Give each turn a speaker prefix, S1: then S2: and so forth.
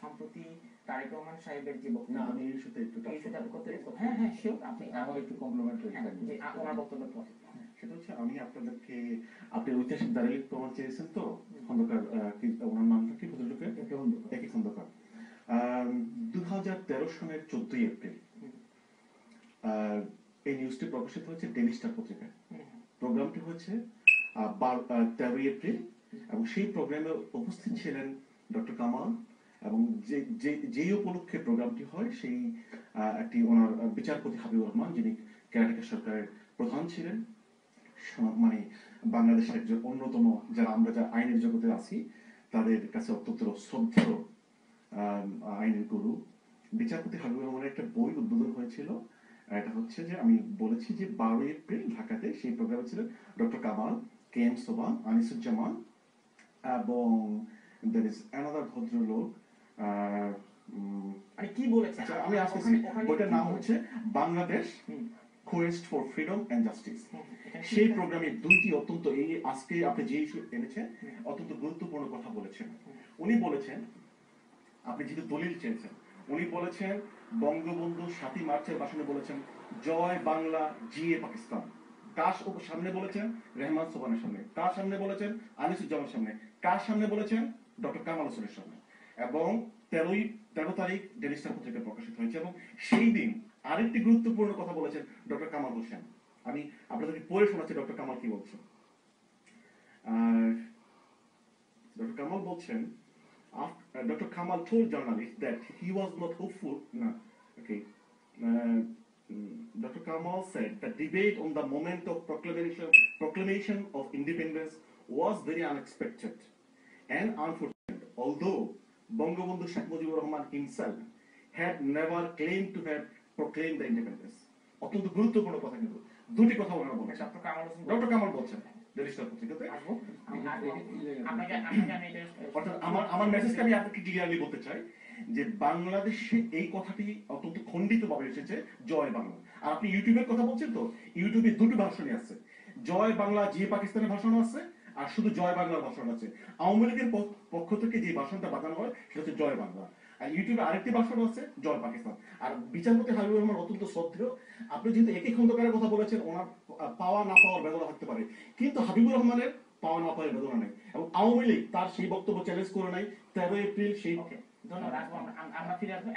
S1: সম্প্রতি তারেক রহমান সাহেবের যে বক্তব্য,
S2: না আমি এই ইস্যুতে একটু
S1: হ্যাঁ হ্যাঁ শিওর, আপনি
S2: আমার একটু কমপ্লিমেন্টারি
S1: ওনার বক্তব্যের পর
S2: সেটা হচ্ছে আমি আপনাদেরকে আপনি ঐতিহাসিক দাঁড়িয়ে প্রমাণ চেয়েছেন তো খন্দকার ওনার নামটা কি ভদ্রলোকের একই খন্দকার 2013 সনের 14 এপ্রিল এই নিউজটি প্রকাশিত হয়েছে ডেইলি স্টার পত্রিকায়। প্রোগ্রামটি হয়েছে 13 এপ্রিল এবং সেই প্রোগ্রামে উপস্থিত ছিলেন ডক্টর কামাল এবং যেই উপলক্ষে প্রোগ্রামটি হয় সেই একটি ওনার বিচারপতি হাবিবুর রহমান, যিনি কেয়ারটেকার সরকারের প্রধান ছিলেন, মানে বাংলাদেশের একজন অন্যতম যারা আমরা যারা আইনের জগতে আছি তাদের কাছে অত্যন্ত শ্রদ্ধেয় আইনের গুরু। বিচারপতি হাবিবুর রহমানের একটা বই উদ্বোধন হয়েছিল, এটা হচ্ছে যে আমি বলেছি যে 12 এপ্রিল ঢাকাতে সেই প্রোগ্রামে ছিলেন ডক্টর কামাল, কে এম সোবান, আনিসুজ্জামান এবং there is another ভদ্রলোক।
S1: কি বলেছে
S2: আমি আসছি, বইটার নাম হচ্ছে Bangladesh quest for freedom and justice. সেই প্রোগ্রামে দুইটি অত্যন্ত এই আজকে আপনি যে ইস্যু এনেছেন অত্যন্ত গুরুত্বপূর্ণ কথা বলেছেন। উনি বলেছেন, আপনি যেহেতু দলিল চেয়েছেন, উনি বলেছেন বঙ্গবন্ধু 7ই মার্চের ভাষণে বলেছেন জয় বাংলা জিয়ে পাকিস্তান। কার সামনে বলেছেন? রেহমান সোবানের সামনে। কার সামনে বলেছেন? আনিসুজ্জামানের সামনে। কার সামনে বলেছেন? ডক্টর কামাল হোসেনের সামনে। এবং 13 তারিখ ডেইলি স্টার পত্রিকায় প্রকাশিত হয়েছে। এবং সেই দিন আরেকটি গুরুত্বপূর্ণ কথা বলেছেন ডক্টর কামাল হোসেন। আমি আপনাদেরকে পড়ে শোনাচ্ছি ডক্টর কামাল কি বলছেন। ডক্টর কামাল বলছেন, Dr. Kamal told journalists that he was not hopeful. No, okay. Dr. Kamal said the debate on the moment of proclamation of independence was very unexpected and unfortunate. Although Bangabandhu Sheikh Mujibur Rahman himself had never claimed to have proclaimed the independence. অত্যন্ত গুরুত্বপূর্ণ কথা, কিন্তু দুটি কথা ওনারা বলেছেন। Doctor Kamal বলছেন আমার মেসেজটা আমি আপনাকে ক্লিয়ারলি বলতে চাই যে বাংলাদেশে এই কথাটি অত্যন্ত খণ্ডিত ভাবে এসেছে জয় বাংলা। আর আপনি ইউটিউবের কথা বলছেন তো, ইউটিউবে দুটো ভাষণই আছে, জয় বাংলা জিয়ে পাকিস্তানের ভাষণ আছে আর শুধু জয় বাংলার ভাষণ আছে। আওয়ামী লীগের পক্ষ থেকে যে ভাষণটা বাজানো হয় সেটা হচ্ছে জয় বাংলা, আর ইউটিউবে আরেকটি ভাষণ আছে জয় পাকিস্তান। আর বিচারপতি হাবিবুর রহমান অত্যন্ত শ্রদ্ধেয়। আপনি যেহেতু একই খন্দকারের কথা বলেছেন, ওনার পাওয়া না পাওয়ার বেদনা থাকতে পারে, কিন্তু হাবিবুর রহমানের পাওয়া না পাওয়ার বেদনা নেই এবং আওয়ামী লীগ তার সেই বক্তব্য চ্যালেঞ্জ করে নাই 13 এপ্রিল সেই।
S1: ধন্যবাদ। আমরা ফিরে আসবো।